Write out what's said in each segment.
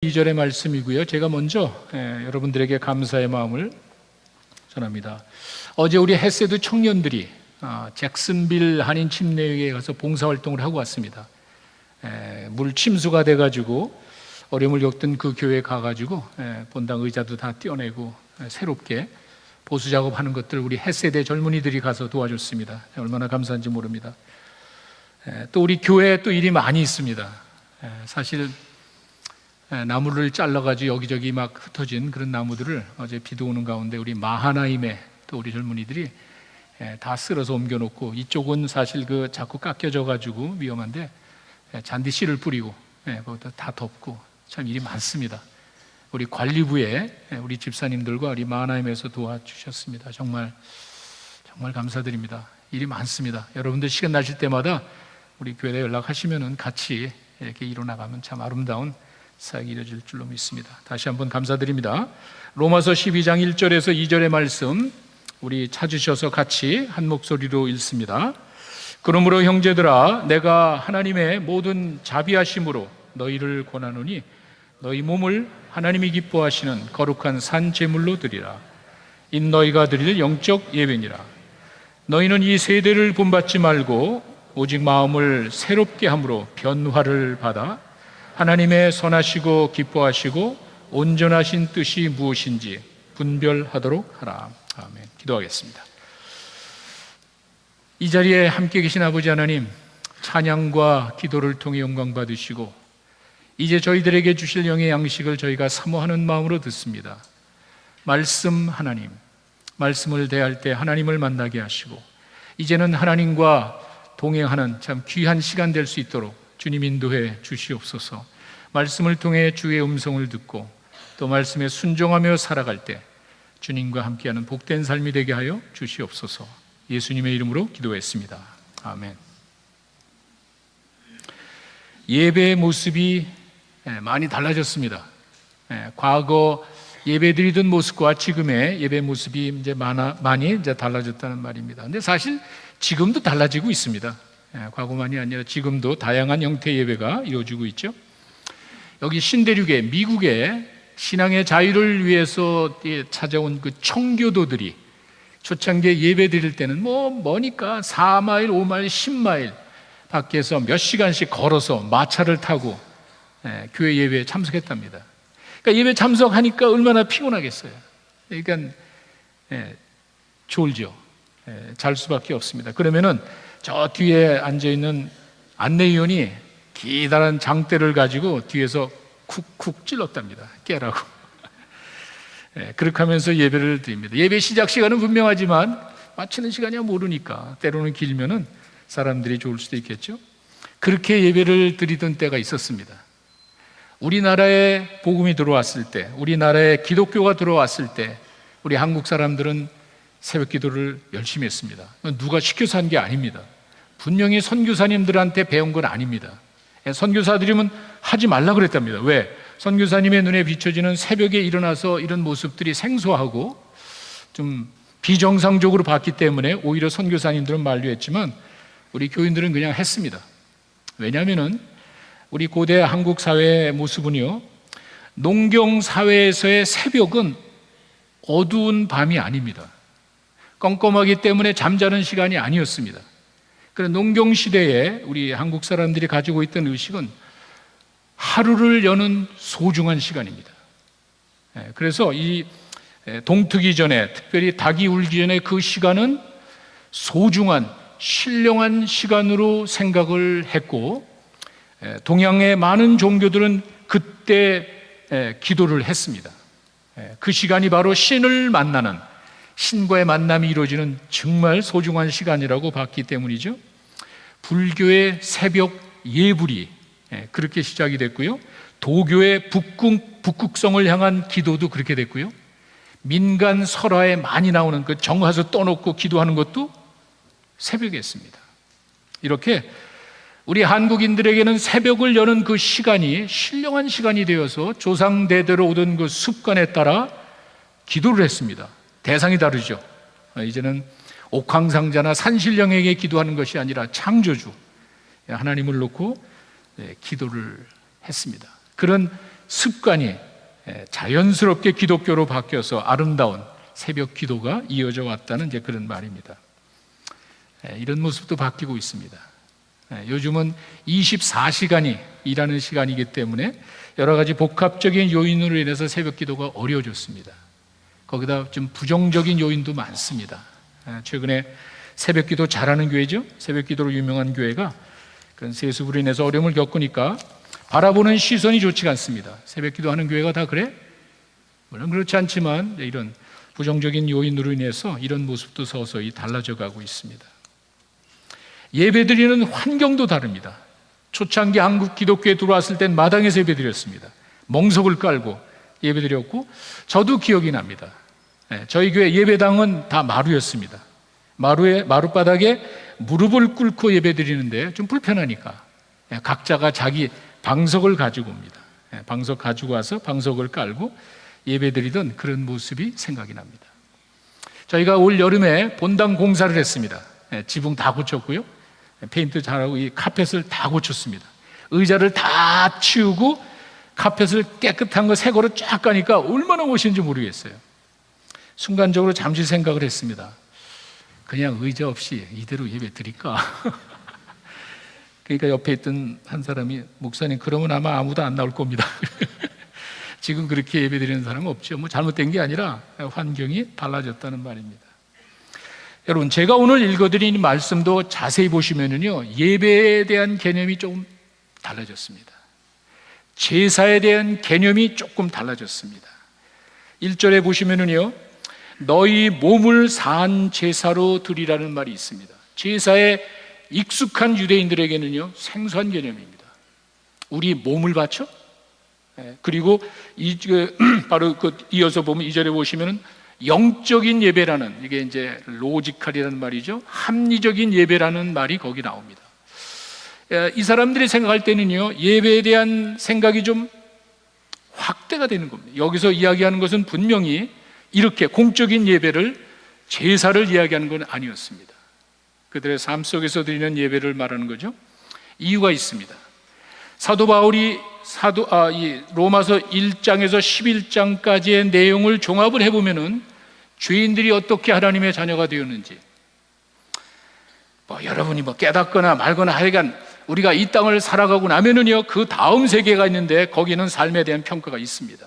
2절의 말씀이고요. 제가 먼저 여러분들에게 감사의 마음을 전합니다. 어제 우리 헤세드 청년들이 잭슨빌 한인 침례회에 가서 봉사활동을 하고 왔습니다. 물 침수가 돼가지고 어려움을 겪던 그 교회에 가가지고 본당 의자도 다 떼어내고 새롭게 보수 작업하는 것들 우리 헤세대 젊은이들이 가서 도와줬습니다. 얼마나 감사한지 모릅니다. 또 우리 교회에 또 일이 많이 있습니다. 사실 나무를 잘라가지고 여기저기 막 흩어진 그런 나무들을 어제 비도 오는 가운데 우리 마하나임에 또 우리 젊은이들이 다 쓸어서 옮겨놓고, 이쪽은 사실 그 자꾸 깎여져가지고 위험한데 잔디씨를 뿌리고 거기다 다 덮고, 참 일이 많습니다. 우리 관리부에 우리 집사님들과 우리 마하나임에서 도와주셨습니다. 정말 감사드립니다. 일이 많습니다. 여러분들 시간 나실 때마다 우리 교회에 연락하시면은 같이 이렇게 이뤄나가면 참 아름다운 사역이 이루어질 줄로 믿습니다. 다시 한번 감사드립니다. 로마서 12장 1절에서 2절의 말씀 우리 찾으셔서 같이 한 목소리로 읽습니다. 그러므로 형제들아, 내가 하나님의 모든 자비하심으로 너희를 권하노니 너희 몸을 하나님이 기뻐하시는 거룩한 산 제물로 드리라. 이 너희가 드릴 영적 예배니라. 너희는 이 세대를 본받지 말고 오직 마음을 새롭게 함으로 변화를 받아 하나님의 선하시고 기뻐하시고 온전하신 뜻이 무엇인지 분별하도록 하라. 아멘. 기도하겠습니다. 이 자리에 함께 계신 아버지 하나님, 찬양과 기도를 통해 영광 받으시고 이제 저희들에게 주실 영의 양식을 저희가 사모하는 마음으로 듣습니다. 말씀 하나님, 말씀을 대할 때 하나님을 만나게 하시고 이제는 하나님과 동행하는 참 귀한 시간 될 수 있도록 주님 인도해 주시옵소서. 말씀을 통해 주의 음성을 듣고 또 말씀에 순종하며 살아갈 때 주님과 함께하는 복된 삶이 되게 하여 주시옵소서. 예수님의 이름으로 기도했습니다. 아멘. 예배의 모습이 많이 달라졌습니다. 과거 예배 드리던 모습과 지금의 예배 모습이 이제 많이 이제 달라졌다는 말입니다. 근데 사실 지금도 달라지고 있습니다. 과거만이 아니라 지금도 다양한 형태의 예배가 이루어지고 있죠. 여기 신대륙에 미국의 신앙의 자유를 위해서 찾아온 그 청교도들이 초창기에 예배 드릴 때는 머니까 4마일, 5마일, 10마일 밖에서 몇 시간씩 걸어서 마차를 타고 교회 예배에 참석했답니다. 그러니까 예배 참석하니까 얼마나 피곤하겠어요. 그러니까 졸죠. 잘 수밖에 없습니다. 그러면은 저 뒤에 앉아있는 안내위원이 기다란 장대를 가지고 뒤에서 쿡쿡 찔렀답니다. 깨라고. 그렇게 하면서 예배를 드립니다. 예배 시작 시간은 분명하지만 마치는 시간이야 모르니까 때로는 길면은 사람들이 좋을 수도 있겠죠. 그렇게 예배를 드리던 때가 있었습니다. 우리나라에 복음이 들어왔을 때, 우리나라에 기독교가 들어왔을 때 우리 한국 사람들은 새벽 기도를 열심히 했습니다. 누가 시켜서 한 게 아닙니다. 분명히 선교사님들한테 배운 건 아닙니다. 선교사들이면 하지 말라 그랬답니다. 왜? 선교사님의 눈에 비춰지는 새벽에 일어나서 이런 모습들이 생소하고 좀 비정상적으로 봤기 때문에 오히려 선교사님들은 만류했지만 우리 교인들은 그냥 했습니다. 왜냐하면은 우리 고대 한국 사회의 모습은요, 농경 사회에서의 새벽은 어두운 밤이 아닙니다. 껌껌하기 때문에 잠자는 시간이 아니었습니다. 그래서 농경 시대에 우리 한국 사람들이 가지고 있던 의식은 하루를 여는 소중한 시간입니다. 그래서 이 동트기 전에, 특별히 닭이 울기 전에 그 시간은 소중한 신령한 시간으로 생각을 했고, 동양의 많은 종교들은 그때 기도를 했습니다. 그 시간이 바로 신을 만나는, 신과의 만남이 이루어지는 정말 소중한 시간이라고 봤기 때문이죠. 불교의 새벽 예불이 그렇게 시작이 됐고요. 도교의 북극성을 향한 기도도 그렇게 됐고요. 민간 설화에 많이 나오는 그 정화서 떠놓고 기도하는 것도 새벽에 했습니다. 이렇게 우리 한국인들에게는 새벽을 여는 그 시간이 신령한 시간이 되어서 조상대대로 오던 그 습관에 따라 기도를 했습니다. 대상이 다르죠. 이제는 옥황상자나 산신령에게 기도하는 것이 아니라 창조주 하나님을 놓고 기도를 했습니다. 그런 습관이 자연스럽게 기독교로 바뀌어서 아름다운 새벽 기도가 이어져 왔다는 이제 그런 말입니다. 이런 모습도 바뀌고 있습니다. 요즘은 24시간이 일하는 시간이기 때문에 여러 가지 복합적인 요인으로 인해서 새벽 기도가 어려워졌습니다. 거기다 좀 부정적인 요인도 많습니다. 최근에 새벽 기도 잘하는 교회죠, 새벽 기도로 유명한 교회가 그런 세습으로 인해서 어려움을 겪으니까 바라보는 시선이 좋지가 않습니다. 새벽 기도하는 교회가 다 그래? 물론 그렇지 않지만 이런 부정적인 요인으로 인해서 이런 모습도 서서히 달라져 가고 있습니다. 예배드리는 환경도 다릅니다. 초창기 한국 기독교에 들어왔을 땐 마당에서 예배드렸습니다. 멍석을 깔고 예배드렸고, 저도 기억이 납니다. 저희 교회 예배당은 다 마루였습니다. 마룻바닥에 무릎을 꿇고 예배드리는데 좀 불편하니까 각자가 자기 방석을 가지고 옵니다. 방석 가지고 와서 방석을 깔고 예배드리던 그런 모습이 생각이 납니다. 저희가 올 여름에 본당 공사를 했습니다. 지붕 다 고쳤고요, 페인트 잘하고 이 카펫을 다 고쳤습니다. 의자를 다 치우고 카펫을 깨끗한 거 새 거로 쫙 까니까 얼마나 멋있는지 모르겠어요. 순간적으로 잠시 생각을 했습니다. 그냥 의자 없이 이대로 예배 드릴까? 그러니까 옆에 있던 한 사람이, 목사님 그러면 아마 아무도 안 나올 겁니다. 지금 그렇게 예배 드리는 사람은 없죠. 뭐 잘못된 게 아니라 환경이 달라졌다는 말입니다. 여러분, 제가 오늘 읽어드린 말씀도 자세히 보시면은요, 예배에 대한 개념이 조금 달라졌습니다. 제사에 대한 개념이 조금 달라졌습니다. 1절에 보시면은요, 너희 몸을 산 제사로 드리라는 말이 있습니다. 제사에 익숙한 유대인들에게는요, 생소한 개념입니다. 우리 몸을 바쳐? 그리고 바로 이어서 보면 2절에 보시면은 영적인 예배라는, 이게 이제 로지컬이라는 말이죠, 합리적인 예배라는 말이 거기 나옵니다. 이 사람들이 생각할 때는요, 예배에 대한 생각이 좀 확대가 되는 겁니다. 여기서 이야기하는 것은 분명히 이렇게 공적인 예배를, 제사를 이야기하는 건 아니었습니다. 그들의 삶 속에서 드리는 예배를 말하는 거죠. 이유가 있습니다. 사도 바울이 로마서 1장에서 11장까지의 내용을 종합을 해보면은 죄인들이 어떻게 하나님의 자녀가 되었는지, 여러분이 깨닫거나 말거나 하여간 우리가 이 땅을 살아가고 나면은요, 그 다음 세계가 있는데 거기는 삶에 대한 평가가 있습니다.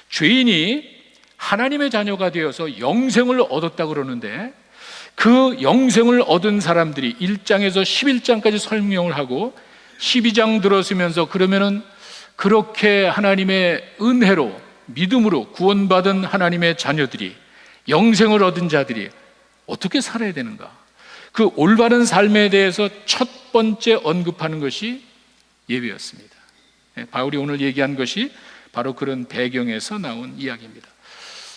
죄인이 하나님의 자녀가 되어서 영생을 얻었다 그러는데, 그 영생을 얻은 사람들이 1장에서 11장까지 설명을 하고 12장 들어서면서, 그러면은 그렇게 하나님의 은혜로 믿음으로 구원받은 하나님의 자녀들이, 영생을 얻은 자들이 어떻게 살아야 되는가, 그 올바른 삶에 대해서 첫 번째 언급하는 것이 예배였습니다. 바울이 오늘 얘기한 것이 바로 그런 배경에서 나온 이야기입니다.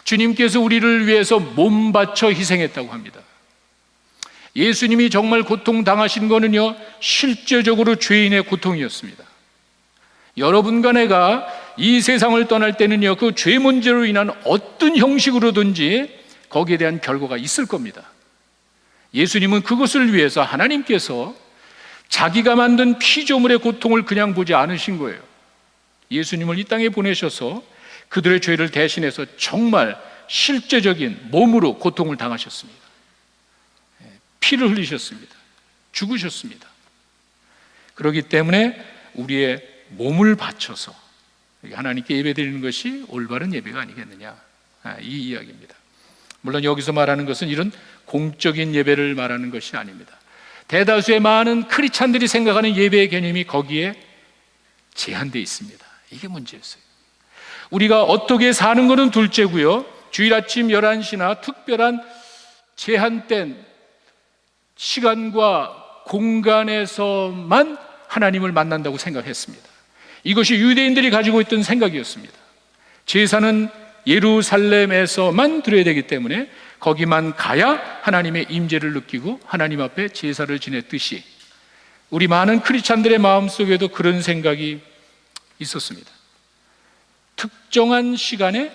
주님께서 우리를 위해서 몸 바쳐 희생했다고 합니다. 예수님이 정말 고통당하신 거는요, 실제적으로 죄인의 고통이었습니다. 여러분과 내가 이 세상을 떠날 때는요, 그 죄 문제로 인한 어떤 형식으로든지 거기에 대한 결과가 있을 겁니다. 예수님은 그것을 위해서 하나님께서 자기가 만든 피조물의 고통을 그냥 보지 않으신 거예요. 예수님을 이 땅에 보내셔서 그들의 죄를 대신해서 정말 실제적인 몸으로 고통을 당하셨습니다. 피를 흘리셨습니다. 죽으셨습니다. 그렇기 때문에 우리의 몸을 바쳐서 하나님께 예배드리는 것이 올바른 예배가 아니겠느냐, 이 이야기입니다. 물론 여기서 말하는 것은 이런 공적인 예배를 말하는 것이 아닙니다. 대다수의 많은 크리스찬들이 생각하는 예배의 개념이 거기에 제한되어 있습니다. 이게 문제였어요. 우리가 어떻게 사는 것은 둘째고요, 주일 아침 11시나 특별한 제한된 시간과 공간에서만 하나님을 만난다고 생각했습니다. 이것이 유대인들이 가지고 있던 생각이었습니다. 제사는 예루살렘에서만 드려야 되기 때문에 거기만 가야 하나님의 임재를 느끼고 하나님 앞에 제사를 지냈듯이, 우리 많은 크리스찬들의 마음속에도 그런 생각이 있었습니다. 특정한 시간에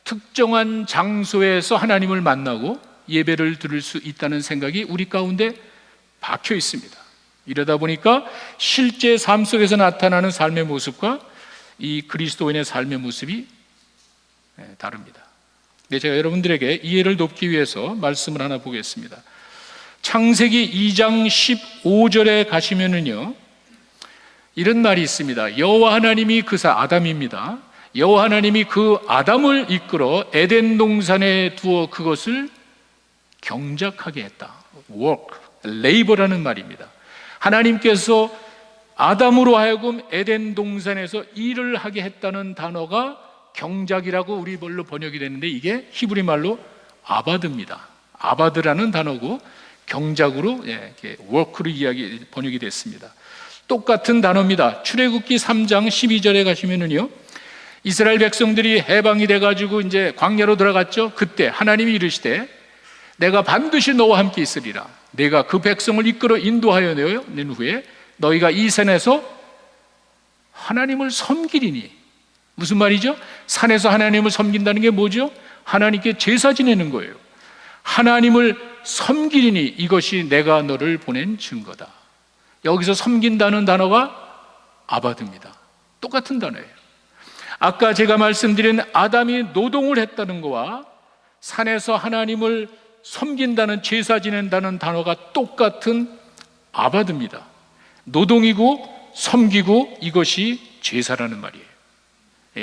특정한 장소에서 하나님을 만나고 예배를 드릴 수 있다는 생각이 우리 가운데 박혀 있습니다. 이러다 보니까 실제 삶 속에서 나타나는 삶의 모습과 이 그리스도인의 삶의 모습이 다릅니다. 네, 제가 여러분들에게 이해를 돕기 위해서 말씀을 하나 보겠습니다. 창세기 2장 15절에 가시면은요, 이런 말이 있습니다. 여호와 하나님이 아담입니다. 여호와 하나님이 그 아담을 이끌어 에덴 동산에 두어 그것을 경작하게 했다. work, labor라는 말입니다. 하나님께서 아담으로 하여금 에덴 동산에서 일을 하게 했다는 단어가 경작이라고 우리 말로 번역이 됐는데, 이게 히브리 말로 아바드입니다. 아바드라는 단어고 경작으로 이렇게 work로 번역이 됐습니다. 똑같은 단어입니다. 출애굽기 3장 12절에 가시면은요, 이스라엘 백성들이 해방이 돼가지고 이제 광야로 들어갔죠. 그때 하나님이 이르시되 내가 반드시 너와 함께 있으리라. 내가 그 백성을 이끌어 인도하여 낸 후에 너희가 이 산에서 하나님을 섬기리니. 무슨 말이죠? 산에서 하나님을 섬긴다는 게 뭐죠? 하나님께 제사 지내는 거예요. 하나님을 섬기리니 이것이 내가 너를 보낸 증거다. 여기서 섬긴다는 단어가 아바드입니다. 똑같은 단어예요. 아까 제가 말씀드린 아담이 노동을 했다는 거와 산에서 하나님을 섬긴다는, 제사 지낸다는 단어가 똑같은 아바드입니다. 노동이고 섬기고 이것이 제사라는 말이에요.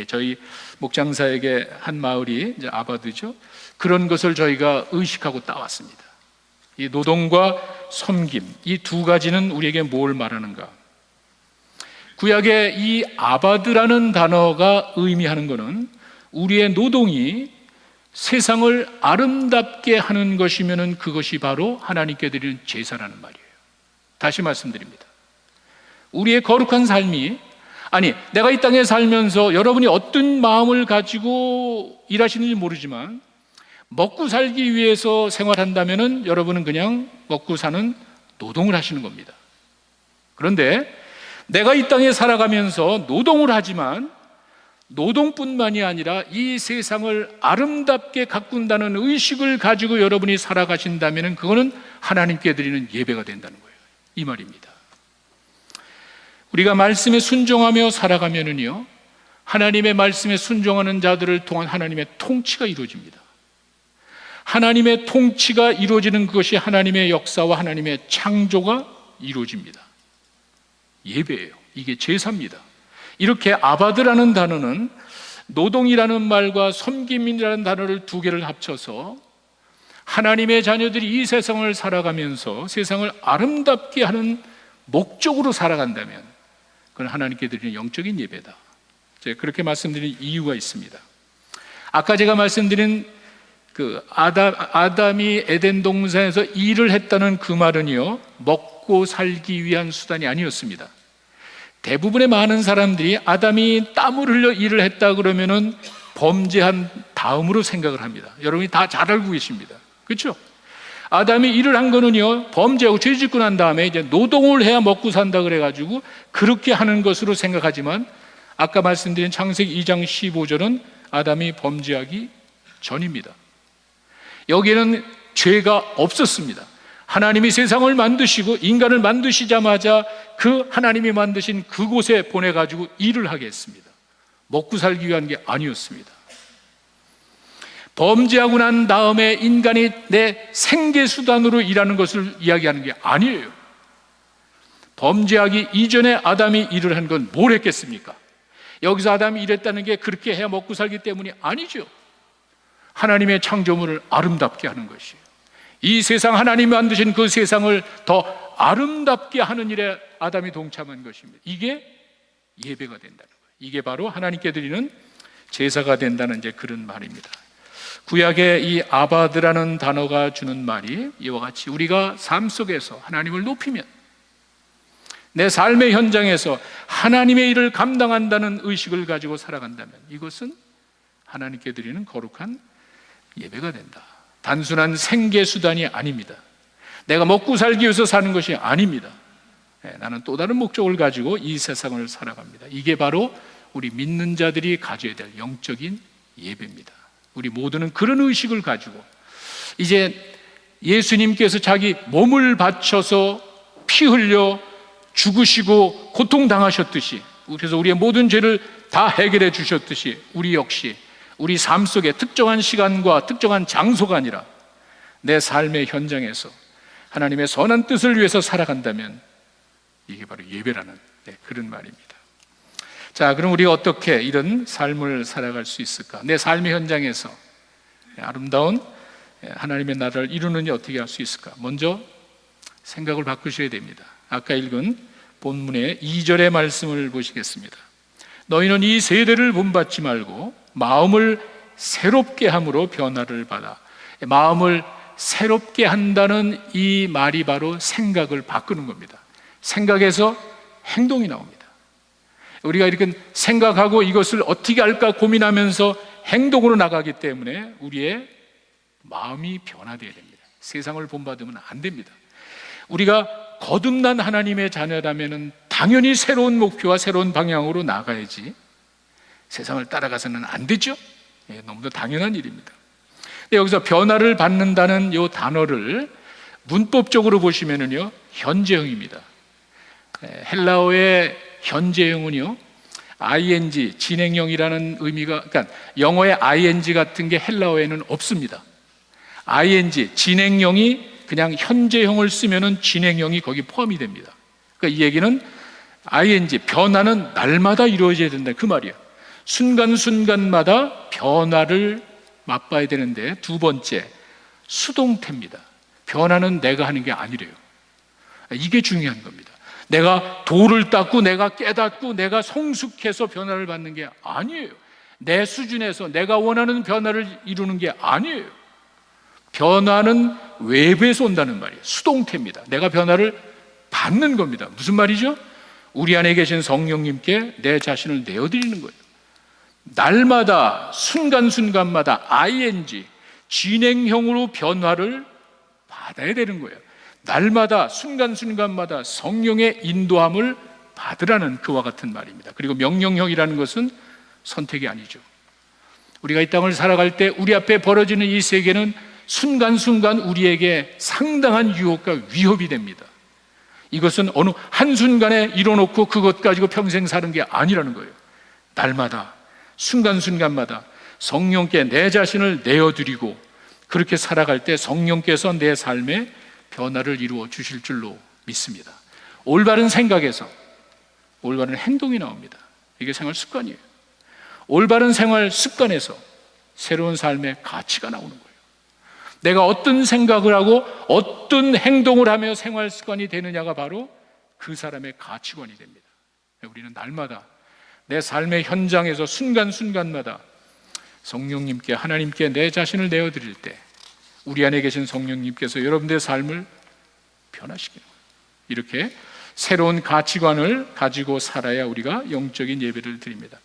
저희 목장사에게 한 마을이 이제 아바드죠. 그런 것을 저희가 의식하고 따왔습니다. 이 노동과 섬김, 이 두 가지는 우리에게 뭘 말하는가? 구약의 이 아바드라는 단어가 의미하는 것은 우리의 노동이 세상을 아름답게 하는 것이면 그것이 바로 하나님께 드리는 제사라는 말이에요. 다시 말씀드립니다. 우리의 거룩한 삶이, 내가 이 땅에 살면서 여러분이 어떤 마음을 가지고 일하시는지 모르지만 먹고 살기 위해서 생활한다면 여러분은 그냥 먹고 사는 노동을 하시는 겁니다. 그런데 내가 이 땅에 살아가면서 노동을 하지만 노동뿐만이 아니라 이 세상을 아름답게 가꾼다는 의식을 가지고 여러분이 살아가신다면 그거는 하나님께 드리는 예배가 된다는 거예요. 이 말입니다. 우리가 말씀에 순종하며 살아가면은요, 하나님의 말씀에 순종하는 자들을 통한 하나님의 통치가 이루어집니다. 하나님의 통치가 이루어지는 그것이 하나님의 역사와 하나님의 창조가 이루어집니다. 예배예요. 이게 제사입니다. 이렇게 아바드라는 단어는 노동이라는 말과 섬김이라는 단어를 두 개를 합쳐서 하나님의 자녀들이 이 세상을 살아가면서 세상을 아름답게 하는 목적으로 살아간다면 그건 하나님께 드리는 영적인 예배다. 제가 그렇게 말씀드린 이유가 있습니다. 아까 제가 말씀드린 그 아담이 에덴 동산에서 일을 했다는 그 말은요, 먹고 살기 위한 수단이 아니었습니다. 대부분의 많은 사람들이 아담이 땀을 흘려 일을 했다 그러면은 범죄한 다음으로 생각을 합니다. 여러분이 다 잘 알고 계십니다. 그렇죠? 아담이 일을 한 거는요, 범죄하고 죄 짓고 난 다음에 이제 노동을 해야 먹고 산다 그래가지고 그렇게 하는 것으로 생각하지만 아까 말씀드린 창세기 2장 15절은 아담이 범죄하기 전입니다. 여기에는 죄가 없었습니다. 하나님이 세상을 만드시고 인간을 만드시자마자 그 하나님이 만드신 그곳에 보내가지고 일을 하게 했습니다. 먹고 살기 위한 게 아니었습니다. 범죄하고 난 다음에 인간이 내 생계수단으로 일하는 것을 이야기하는 게 아니에요. 범죄하기 이전에 아담이 일을 한 건 뭘 했겠습니까? 여기서 아담이 일했다는 게 그렇게 해야 먹고 살기 때문이 아니죠. 하나님의 창조물을 아름답게 하는 것이에요. 이 세상, 하나님이 만드신 그 세상을 더 아름답게 하는 일에 아담이 동참한 것입니다. 이게 예배가 된다는 거예요. 이게 바로 하나님께 드리는 제사가 된다는 이제 그런 말입니다. 구약의 이 아바드라는 단어가 주는 말이 이와 같이 우리가 삶 속에서 하나님을 높이면, 내 삶의 현장에서 하나님의 일을 감당한다는 의식을 가지고 살아간다면 이것은 하나님께 드리는 거룩한 예배가 된다. 단순한 생계수단이 아닙니다. 내가 먹고 살기 위해서 사는 것이 아닙니다. 나는 또 다른 목적을 가지고 이 세상을 살아갑니다. 이게 바로 우리 믿는 자들이 가져야 될 영적인 예배입니다. 우리 모두는 그런 의식을 가지고 이제 예수님께서 자기 몸을 바쳐서 피 흘려 죽으시고 고통당하셨듯이, 그래서 우리의 모든 죄를 다 해결해 주셨듯이 우리 역시 우리 삶 속에 특정한 시간과 특정한 장소가 아니라 내 삶의 현장에서 하나님의 선한 뜻을 위해서 살아간다면 이게 바로 예배라는 그런 말입니다. 자, 그럼 우리가 어떻게 이런 삶을 살아갈 수 있을까? 내 삶의 현장에서 아름다운 하나님의 나라를 이루느니 어떻게 할 수 있을까? 먼저 생각을 바꾸셔야 됩니다. 아까 읽은 본문의 2절의 말씀을 보시겠습니다. 너희는 이 세대를 본받지 말고 마음을 새롭게 함으로 변화를 받아. 마음을 새롭게 한다는 이 말이 바로 생각을 바꾸는 겁니다. 생각에서 행동이 나옵니다. 우리가 이렇게 생각하고 이것을 어떻게 할까 고민하면서 행동으로 나가기 때문에 우리의 마음이 변화되어야 됩니다. 세상을 본받으면 안 됩니다. 우리가 거듭난 하나님의 자녀라면 당연히 새로운 목표와 새로운 방향으로 나가야지 세상을 따라가서는 안 되죠. 너무도 당연한 일입니다. 여기서 변화를 받는다는 이 단어를 문법적으로 보시면은요, 현재형입니다. 헬라어의 현재형은요, ing, 진행형이라는 의미가, 그러니까 영어의 ing 같은 게 헬라어에는 없습니다. ing, 진행형이 그냥 현재형을 쓰면은 진행형이 거기 포함이 됩니다. 그러니까 이 얘기는 ing, 변화는 날마다 이루어져야 된다, 그 말이에요. 순간순간마다 변화를 맛봐야 되는데, 두 번째, 수동태입니다. 변화는 내가 하는 게 아니래요. 이게 중요한 겁니다. 내가 도를 닦고 내가 깨닫고 내가 성숙해서 변화를 받는 게 아니에요. 내 수준에서 내가 원하는 변화를 이루는 게 아니에요. 변화는 외부에서 온다는 말이에요. 수동태입니다. 내가 변화를 받는 겁니다. 무슨 말이죠? 우리 안에 계신 성령님께 내 자신을 내어드리는 거예요. 날마다 순간순간마다 ing, 진행형으로 변화를 받아야 되는 거예요. 날마다 순간순간마다 성령의 인도함을 받으라는 그와 같은 말입니다. 그리고 명령형이라는 것은 선택이 아니죠. 우리가 이 땅을 살아갈 때 우리 앞에 벌어지는 이 세계는 순간순간 우리에게 상당한 유혹과 위협이 됩니다. 이것은 어느 한순간에 이뤄놓고 그것 가지고 평생 사는 게 아니라는 거예요. 날마다 순간순간마다 성령께 내 자신을 내어드리고 그렇게 살아갈 때 성령께서 내 삶에 변화를 이루어 주실 줄로 믿습니다. 올바른 생각에서 올바른 행동이 나옵니다. 이게 생활 습관이에요. 올바른 생활 습관에서 새로운 삶의 가치가 나오는 거예요. 내가 어떤 생각을 하고 어떤 행동을 하며 생활 습관이 되느냐가 바로 그 사람의 가치관이 됩니다. 우리는 날마다 내 삶의 현장에서 순간순간마다 성령님께, 하나님께 내 자신을 내어드릴 때 우리 안에 계신 성령님께서 여러분들의 삶을 변화시키는 거예요. 이렇게 새로운 가치관을 가지고 살아야 우리가 영적인 예배를 드립니다.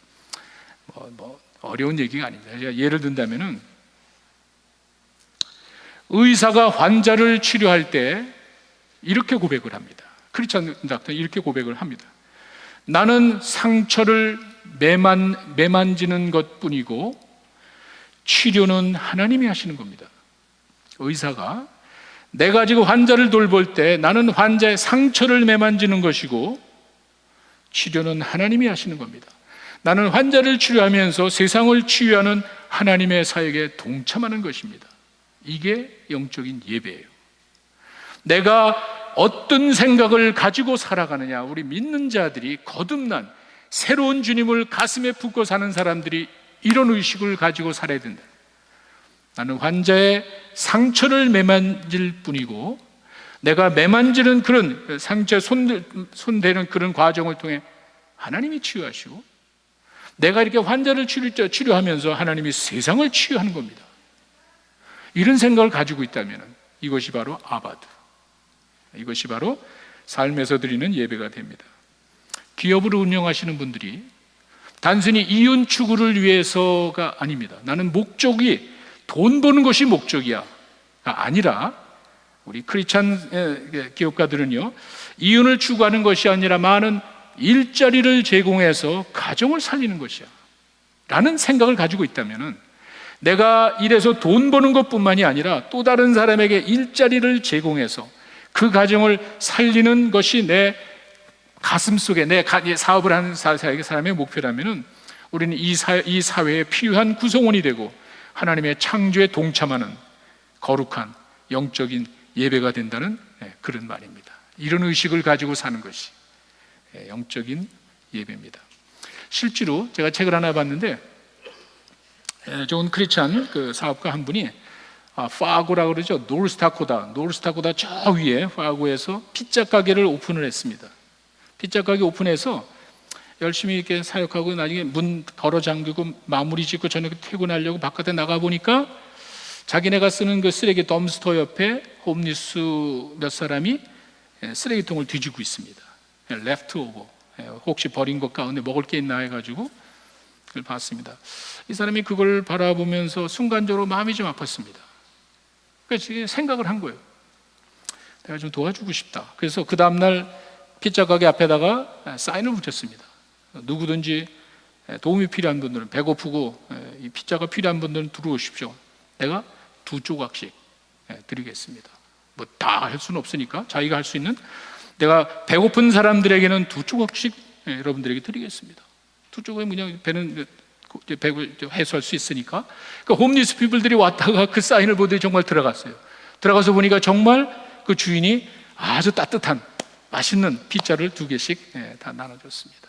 어려운 얘기가 아닙니다. 제가 예를 든다면은 의사가 환자를 치료할 때 이렇게 고백을 합니다. 크리스찬 닥터는 이렇게 고백을 합니다. 나는 상처를 매만지는 것뿐이고 치료는 하나님이 하시는 겁니다. 의사가 내가 지금 환자를 돌볼 때 나는 환자의 상처를 매만지는 것이고 치료는 하나님이 하시는 겁니다. 나는 환자를 치료하면서 세상을 치유하는 하나님의 사역에 동참하는 것입니다. 이게 영적인 예배예요. 내가 어떤 생각을 가지고 살아가느냐, 우리 믿는 자들이 거듭난 새로운 주님을 가슴에 품고 사는 사람들이 이런 의식을 가지고 살아야 된다. 나는 환자의 상처를 매만질 뿐이고 내가 매만지는 그런 상처에 손대는 그런 과정을 통해 하나님이 치유하시고 내가 이렇게 환자를 치료하면서 하나님이 세상을 치유하는 겁니다. 이런 생각을 가지고 있다면 이것이 바로 아바드, 이것이 바로 삶에서 드리는 예배가 됩니다. 기업을 운영하시는 분들이 단순히 이윤 추구를 위해서가 아닙니다. 나는 목적이 돈 버는 것이 목적이야 아니라 우리 크리스찬 기업가들은요, 이윤을 추구하는 것이 아니라 많은 일자리를 제공해서 가정을 살리는 것이야 라는 생각을 가지고 있다면 내가 이래서 돈 버는 것뿐만이 아니라 또 다른 사람에게 일자리를 제공해서 그 가정을 살리는 것이 내 가슴 속에 내 사업을 하는 사람의 목표라면 우리는 이 사회에 필요한 구성원이 되고 하나님의 창조에 동참하는 거룩한 영적인 예배가 된다는 그런 말입니다. 이런 의식을 가지고 사는 것이 영적인 예배입니다. 실제로 제가 책을 하나 봤는데 좋은 크리스찬 그 사업가 한 분이 파고라고 그러죠. 노르스다코다 저 위에 파고에서 피자 가게를 오픈을 했습니다. 피자 가게 오픈해서 열심히 이렇게 사역하고 나중에 문 걸어 잠그고 마무리 짓고 저녁에 퇴근하려고 바깥에 나가 보니까 자기네가 쓰는 그 쓰레기 덤스터 옆에 홈리스 몇 사람이 쓰레기통을 뒤지고 있습니다. 레프트 오버, 혹시 버린 것 가운데 먹을 게 있나 해가지고 그걸 봤습니다. 이 사람이 그걸 바라보면서 순간적으로 마음이 좀 아팠습니다. 그래서 생각을 한 거예요. 내가 좀 도와주고 싶다. 그래서 그 다음날 피자 가게 앞에다가 사인을 붙였습니다. 누구든지 도움이 필요한 분들은, 배고프고 이 피자가 필요한 분들은 들어오십시오. 내가 2조각씩 드리겠습니다. 뭐 다 할 수는 없으니까 자기가 할 수 있는, 내가 배고픈 사람들에게는 2조각씩 여러분들에게 드리겠습니다. 2조각이 그냥 배는 배를 해소할 수 있으니까. 그러니까 홈리스 피플들이 왔다가 그 사인을 보더니 정말 들어갔어요. 들어가서 보니까 정말 그 주인이 아주 따뜻한 맛있는 피자를 2개씩 다 나눠줬습니다.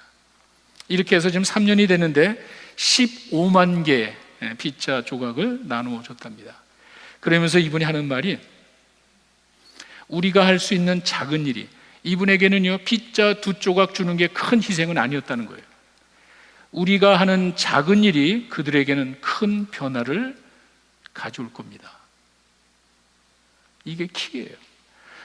이렇게 해서 지금 3년이 됐는데 15만 개의 피자 조각을 나누어 줬답니다. 그러면서 이분이 하는 말이, 우리가 할 수 있는 작은 일이, 이분에게는요 피자 2조각 주는 게 큰 희생은 아니었다는 거예요. 우리가 하는 작은 일이 그들에게는 큰 변화를 가져올 겁니다. 이게 키예요.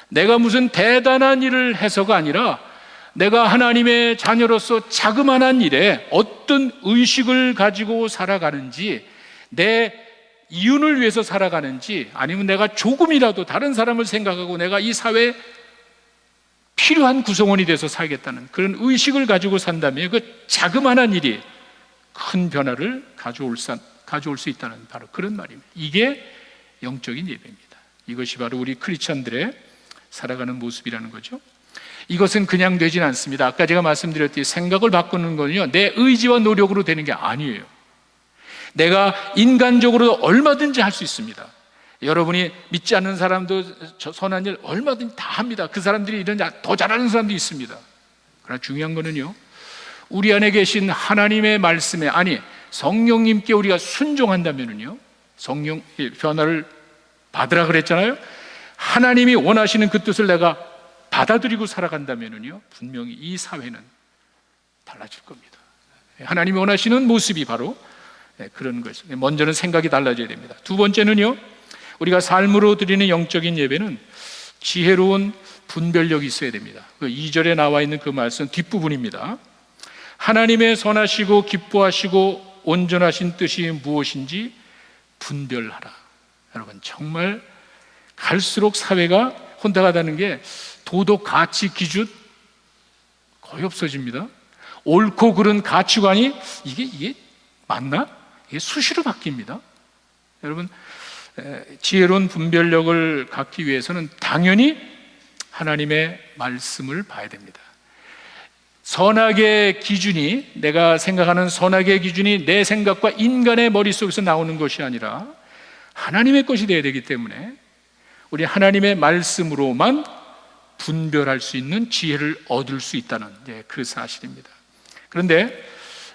내가 무슨 대단한 일을 해서가 아니라 내가 하나님의 자녀로서 자그마한 일에 어떤 의식을 가지고 살아가는지, 내 이윤을 위해서 살아가는지, 아니면 내가 조금이라도 다른 사람을 생각하고 내가 이 사회에 필요한 구성원이 돼서 살겠다는 그런 의식을 가지고 산다면 그 자그마한 일이 큰 변화를 가져올 수 있다는 바로 그런 말입니다. 이게 영적인 예배입니다. 이것이 바로 우리 크리스찬들의 살아가는 모습이라는 거죠. 이것은 그냥 되진 않습니다. 아까 제가 말씀드렸듯이 생각을 바꾸는 건요 내 의지와 노력으로 되는 게 아니에요. 내가 인간적으로 얼마든지 할 수 있습니다. 여러분이 믿지 않는 사람도 선한 일 얼마든지 다 합니다. 그 사람들이 이런 더 잘하는 사람도 있습니다. 그러나 중요한 거는요, 우리 안에 계신 하나님의 말씀에, 아니 성령님께 우리가 순종한다면은요, 성령 변화를 받으라 그랬잖아요. 하나님이 원하시는 그 뜻을 내가 받아들이고 살아간다면은요, 분명히 이 사회는 달라질 겁니다. 하나님이 원하시는 모습이 바로 그런 것이죠. 먼저는 생각이 달라져야 됩니다. 두 번째는요, 우리가 삶으로 드리는 영적인 예배는 지혜로운 분별력이 있어야 됩니다. 그 2절에 나와 있는 그 말씀 뒷부분입니다. 하나님의 선하시고 기뻐하시고 온전하신 뜻이 무엇인지 분별하라. 여러분, 정말 갈수록 사회가 혼탁하다는 게 도덕 가치 기준 거의 없어집니다. 옳고 그른 가치관이 이게 맞나? 이게 수시로 바뀝니다. 여러분, 지혜로운 분별력을 갖기 위해서는 당연히 하나님의 말씀을 봐야 됩니다. 선악의 기준이, 내가 생각하는 선악의 기준이 내 생각과 인간의 머릿속에서 나오는 것이 아니라 하나님의 것이 되어야 되기 때문에 우리 하나님의 말씀으로만 분별할 수 있는 지혜를 얻을 수 있다는 그 사실입니다. 그런데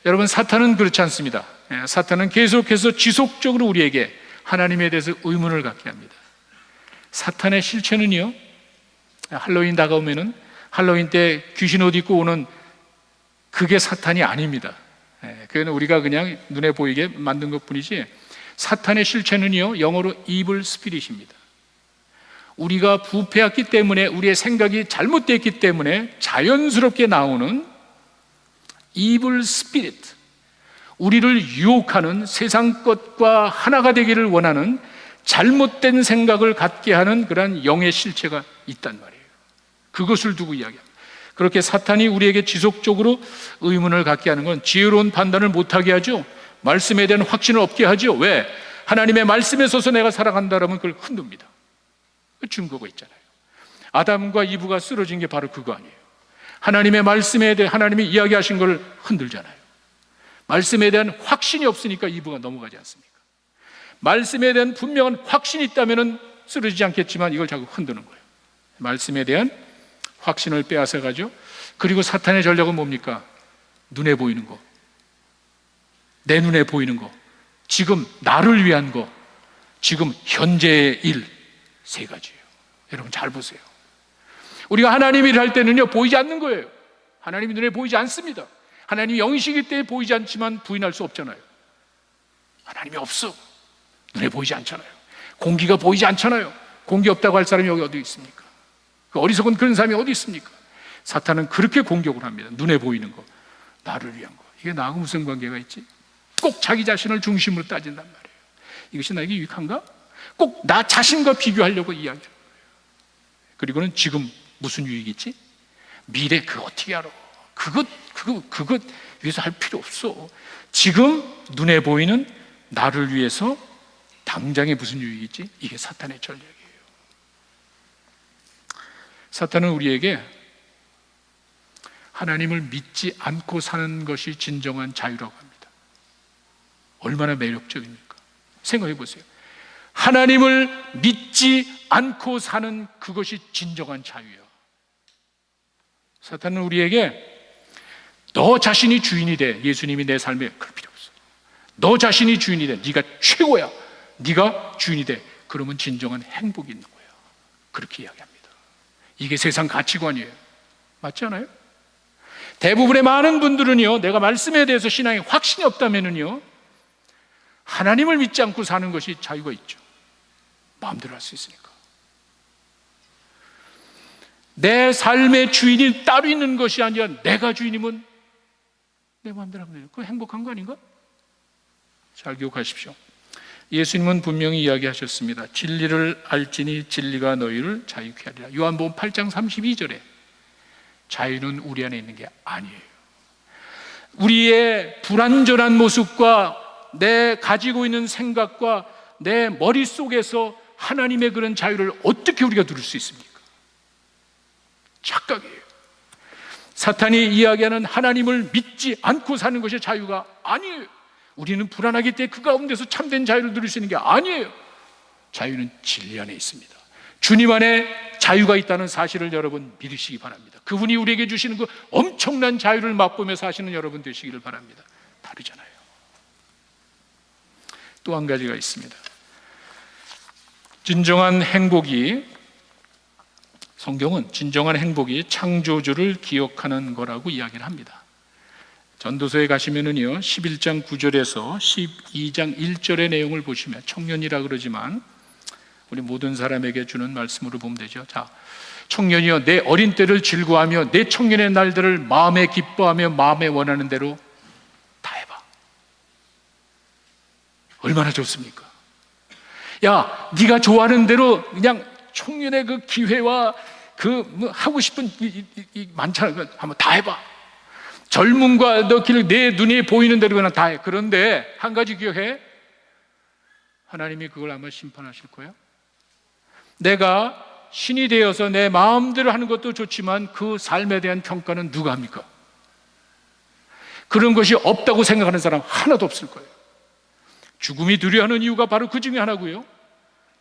여러분, 사탄은 그렇지 않습니다. 사탄은 계속해서 지속적으로 우리에게 하나님에 대해서 의문을 갖게 합니다. 사탄의 실체는요, 할로윈 다가오면은 할로윈 때 귀신 옷 입고 오는 그게 사탄이 아닙니다. 그건 우리가 그냥 눈에 보이게 만든 것뿐이지, 사탄의 실체는요 영어로 evil spirit입니다. 우리가 부패했기 때문에, 우리의 생각이 잘못됐기 때문에 자연스럽게 나오는 evil spirit, 우리를 유혹하는, 세상 것과 하나가 되기를 원하는 잘못된 생각을 갖게 하는 그러한 영의 실체가 있단 말이에요. 그것을 두고 이야기합니다. 그렇게 사탄이 우리에게 지속적으로 의문을 갖게 하는 건 지혜로운 판단을 못하게 하죠. 말씀에 대한 확신을 없게 하죠. 왜? 하나님의 말씀에 서서 내가 살아간다라면 그걸 흔듭니다. 그 증거가 있잖아요. 아담과 이브가 쓰러진 게 바로 그거 아니에요. 하나님의 말씀에 대해 하나님이 이야기하신 걸 흔들잖아요. 말씀에 대한 확신이 없으니까 이부가 넘어가지 않습니까? 말씀에 대한 분명한 확신이 있다면 쓰러지지 않겠지만 이걸 자꾸 흔드는 거예요. 말씀에 대한 확신을 빼앗아가죠. 그리고 사탄의 전략은 뭡니까? 눈에 보이는 거, 내 눈에 보이는 거, 지금 나를 위한 거, 지금 현재의 일, 세 가지예요. 여러분 잘 보세요. 우리가 하나님 일을 할 때는요, 보이지 않는 거예요. 하나님이 눈에 보이지 않습니다. 하나님이 영이시기 때문에 보이지 않지만 부인할 수 없잖아요. 하나님이 없어. 눈에 보이지 않잖아요. 공기가 보이지 않잖아요. 공기 없다고 할 사람이 여기 어디 있습니까? 그 어리석은 그런 사람이 어디 있습니까? 사탄은 그렇게 공격을 합니다. 눈에 보이는 거, 나를 위한 거. 이게 나하고 무슨 관계가 있지? 꼭 자기 자신을 중심으로 따진단 말이에요. 이것이 나에게 유익한가? 꼭 나 자신과 비교하려고 이야기하는 거예요. 그리고는 지금 무슨 유익이 있지? 미래 그거 어떻게 알아? 그것 위해서 할 필요 없어. 지금 눈에 보이는 나를 위해서 당장에 무슨 유익이 있지? 이게 사탄의 전략이에요. 사탄은 우리에게 하나님을 믿지 않고 사는 것이 진정한 자유라고 합니다. 얼마나 매력적입니까? 생각해 보세요. 하나님을 믿지 않고 사는 그것이 진정한 자유예요. 사탄은 우리에게 너 자신이 주인이 돼. 예수님이 내 삶에 그럴 필요 없어. 너 자신이 주인이 돼. 네가 최고야. 네가 주인이 돼. 그러면 진정한 행복이 있는 거예요. 그렇게 이야기합니다. 이게 세상 가치관이에요. 맞지 않아요? 대부분의 많은 분들은요, 내가 말씀에 대해서 신앙에 확신이 없다면은요, 하나님을 믿지 않고 사는 것이 자유가 있죠. 마음대로 할 수 있으니까. 내 삶의 주인이 따로 있는 것이 아니라 내가 주인이면 내 마음대로 하면 돼요. 그거 행복한 거 아닌가? 잘 기억하십시오. 예수님은 분명히 이야기하셨습니다. 진리를 알지니 진리가 너희를 자유케 하리라. 요한복음 8장 32절에 자유는 우리 안에 있는 게 아니에요. 우리의 불완전한 모습과 내 가지고 있는 생각과 내 머릿속에서 하나님의 그런 자유를 어떻게 우리가 누릴 수 있습니까? 착각이에요. 사탄이 이야기하는 하나님을 믿지 않고 사는 것이 자유가 아니에요. 우리는 불안하기 때문에 그 가운데서 참된 자유를 누릴 수 있는 게 아니에요. 자유는 진리 안에 있습니다. 주님 안에 자유가 있다는 사실을 여러분 믿으시기 바랍니다. 그분이 우리에게 주시는 그 엄청난 자유를 맛보며 사시는 여러분 되시기를 바랍니다. 다르잖아요. 또 한 가지가 있습니다. 진정한 행복이, 성경은 진정한 행복이 창조주를 기억하는 거라고 이야기를 합니다. 전도서에 가시면은요, 11장 9절에서 12장 1절의 내용을 보시면, 청년이라 그러지만 우리 모든 사람에게 주는 말씀으로 보면 되죠. 자, 청년이여 내 어린 때를 즐거워하며 내 청년의 날들을 마음에 기뻐하며 마음에 원하는 대로 다 해봐. 얼마나 좋습니까? 야, 네가 좋아하는 대로 그냥 청년의 그 기회와 그 뭐 하고 싶은 많잖아. 한번 다 해봐. 젊음과 너 길 내 눈에 보이는 대로 그냥 다 해. 그런데 한 가지 기억해. 하나님이 그걸 아마 심판하실 거야. 내가 신이 되어서 내 마음대로 하는 것도 좋지만 그 삶에 대한 평가는 누가 합니까? 그런 것이 없다고 생각하는 사람 하나도 없을 거예요. 죽음이 두려워하는 이유가 바로 그 중에 하나고요.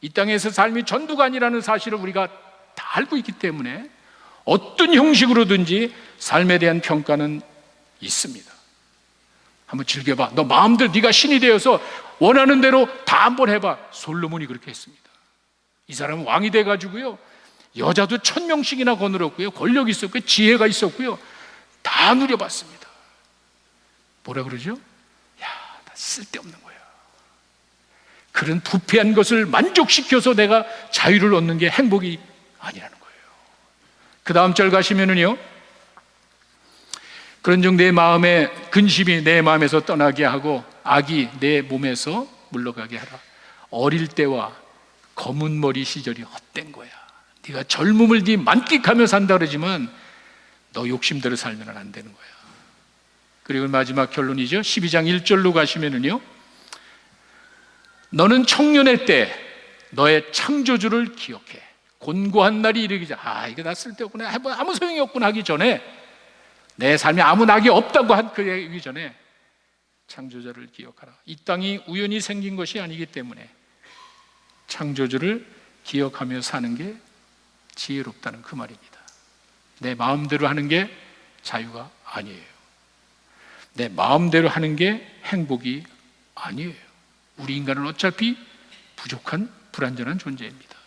이 땅에서 삶이 전부가 아니라는 사실을 우리가 다 알고 있기 때문에 어떤 형식으로든지 삶에 대한 평가는 있습니다. 한번 즐겨봐. 너 마음대로 네가 신이 되어서 원하는 대로 다 한번 해봐. 솔로몬이 그렇게 했습니다. 이 사람은 왕이 돼가지고요, 여자도 1000명씩이나 거느렸고요, 권력이 있었고요, 지혜가 있었고요, 다 누려봤습니다. 뭐라 그러죠? 야, 다 쓸데없는 거야. 그런 부패한 것을 만족시켜서 내가 자유를 얻는 게 행복이 아니라는 거예요. 그 다음 절 가시면은요, 그런 정도의 마음의 근심이 내 마음에서 떠나게 하고 악이 내 몸에서 물러가게 하라. 어릴 때와 검은 머리 시절이 헛된 거야. 네가 젊음을 네 만끽하며 산다 그러지만 너 욕심대로 살면 안 되는 거야. 그리고 마지막 결론이죠. 12장 1절로 가시면은요, 너는 청년의 때 너의 창조주를 기억해. 곤고한 날이 이르기 전, 이거 나 쓸데없구나, 아무 소용이 없구나 하기 전에, 내 삶에 아무 낙이 없다고 하기 전에 창조자를 기억하라. 이 땅이 우연히 생긴 것이 아니기 때문에 창조주를 기억하며 사는 게 지혜롭다는 그 말입니다. 내 마음대로 하는 게 자유가 아니에요. 내 마음대로 하는 게 행복이 아니에요. 우리 인간은 어차피 부족한 불완전한 존재입니다.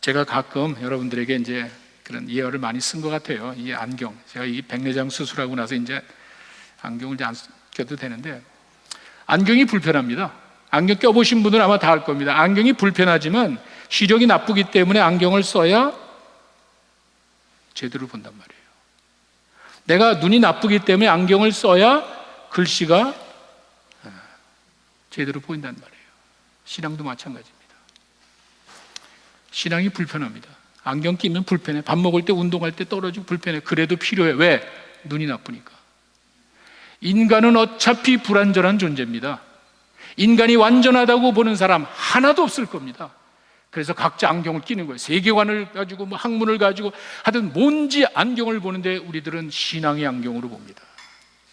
제가 가끔 여러분들에게 이제 그런 예화를 많이 쓴 것 같아요. 이 안경, 제가 이 백내장 수술하고 나서 이제 안경을 이제 안 껴도 되는데, 안경이 불편합니다. 안경 껴보신 분들은 아마 다 알 겁니다. 안경이 불편하지만 시력이 나쁘기 때문에 안경을 써야 제대로 본단 말이에요. 내가 눈이 나쁘기 때문에 안경을 써야 글씨가 제대로 보인단 말이에요. 신앙도 마찬가지입니다. 신앙이 불편합니다. 안경 끼면 불편해. 밥 먹을 때, 운동할 때 떨어지고 불편해. 그래도 필요해. 왜? 눈이 나쁘니까. 인간은 어차피 불완전한 존재입니다. 인간이 완전하다고 보는 사람 하나도 없을 겁니다. 그래서 각자 안경을 끼는 거예요. 세계관을 가지고 뭐 학문을 가지고 하여튼 뭔지 안경을 보는데 우리들은 신앙의 안경으로 봅니다.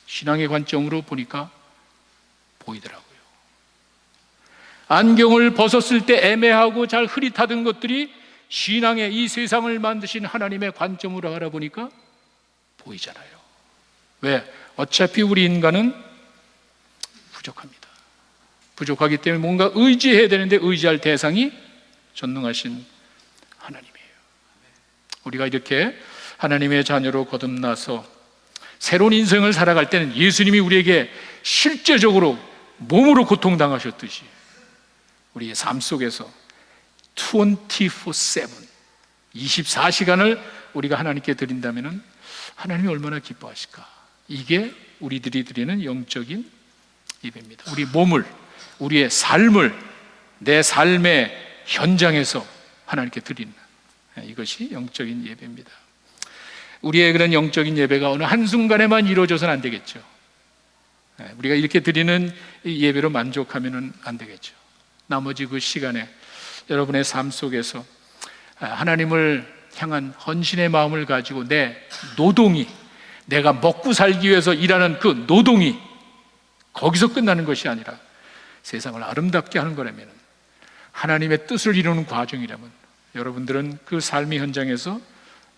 신앙의 관점으로 보니까 보이더라고요. 안경을 벗었을 때 애매하고 잘 흐릿하던 것들이 신앙의 이 세상을 만드신 하나님의 관점으로 알아보니까 보이잖아요. 왜? 어차피 우리 인간은 부족합니다. 부족하기 때문에 뭔가 의지해야 되는데 의지할 대상이 전능하신 하나님이에요. 우리가 이렇게 하나님의 자녀로 거듭나서 새로운 인생을 살아갈 때는 예수님이 우리에게 실제적으로 몸으로 고통당하셨듯이 우리의 삶 속에서 24/7 24시간을 우리가 하나님께 드린다면 하나님이 얼마나 기뻐하실까. 이게 우리들이 드리는 영적인 예배입니다. 우리 몸을, 우리의 삶을 내 삶의 현장에서 하나님께 드리는 이것이 영적인 예배입니다. 우리의 그런 영적인 예배가 어느 한순간에만 이루어져서는 안 되겠죠. 우리가 이렇게 드리는 예배로 만족하면 안 되겠죠. 나머지 그 시간에 여러분의 삶 속에서 하나님을 향한 헌신의 마음을 가지고 내 노동이, 내가 먹고 살기 위해서 일하는 그 노동이 거기서 끝나는 것이 아니라 세상을 아름답게 하는 거라면, 하나님의 뜻을 이루는 과정이라면 여러분들은 그 삶의 현장에서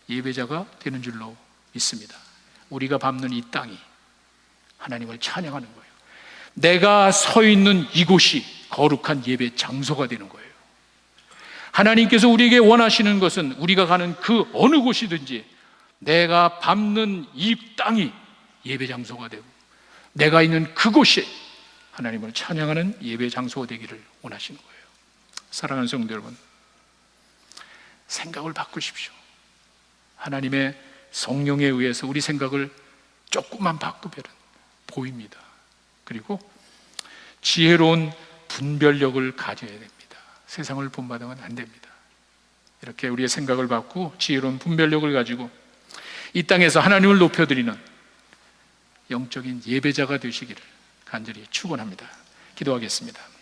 예배자가 되는 줄로 믿습니다. 우리가 밟는 이 땅이 하나님을 찬양하는 거예요. 내가 서 있는 이곳이 거룩한 예배 장소가 되는 거예요. 하나님께서 우리에게 원하시는 것은 우리가 가는 그 어느 곳이든지 내가 밟는 이 땅이 예배 장소가 되고 내가 있는 그곳이 하나님을 찬양하는 예배 장소가 되기를 원하시는 거예요. 사랑하는 성도 여러분, 생각을 바꾸십시오. 하나님의 성령에 의해서 우리 생각을 조금만 바꾸면 보입니다. 그리고 지혜로운 분별력을 가져야 됩니다. 세상을 본받으면 안 됩니다. 이렇게 우리의 생각을 바꾸고 지혜로운 분별력을 가지고 이 땅에서 하나님을 높여드리는 영적인 예배자가 되시기를 간절히 축원합니다. 기도하겠습니다.